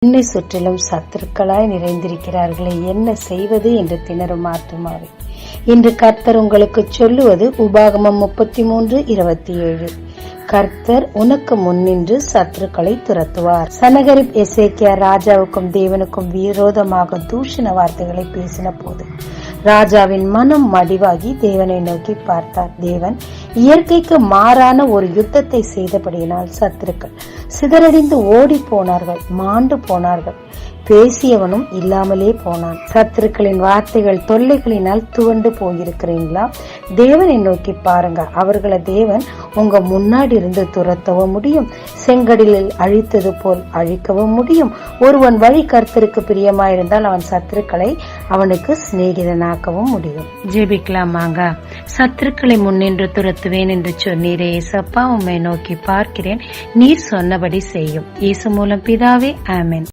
என்னை சுற்றிலும் சத்துருக்களாய் நிறைந்திருக்கிறார்களே, என்ன செய்வது என்று திணறும் ஆத்துமாவே, இன்று கர்த்தர் உங்களுக்கு சொல்லுவது உபாகமம் 33:27. கர்த்தர் உனக்கு முன்னின்று சத்துருக்களை துரத்துவார். சனகரிப் எசேக்கியா ராஜாவுக்கும் தேவனுக்கும் விரோதமாக தூஷண வார்த்தைகளை பேசின போது ராஜாவின் மனம் மடிவாகி தேவனை நோக்கி பார்த்தார். தேவன் இயற்கைக்கு மாறான ஒரு யுத்தத்தை செய்தபடியினால் சத்துருக்கள் சிதறடிந்து ஓடி போனார்கள், மாண்டு போனார்கள். பேசியவனும் இல்லாமலே போனான். சத்துருக்களின் வார்த்தைகள் தொல்லைகளினால் துவண்டு போயிருக்கிறீங்களா? தேவனை நோக்கி பாருங்க. அவர்களை தேவன் உங்க முன்னாடி இருந்து துரத்தவும் முடியும், செங்கடலில் அழித்தது போல் அழிக்கவும் முடியும். ஒருவன் வழி கர்த்தருக்கு பிரியமாயிருந்தால் அவன் சத்துருக்களை அவனுக்கு சிநேகிதனாக்கவும் முடியும். ஜெபிக்கலாமாங்க. சத்துருக்களை முன்னின்று துரத்துவேன் என்று சொன்னீரே ஏசப்பா, உம்மை நோக்கி பார்க்கிறேன். நீர் சொன்னபடி செய்யும். இயேசு மூலம் பிதாவே, ஆமென்.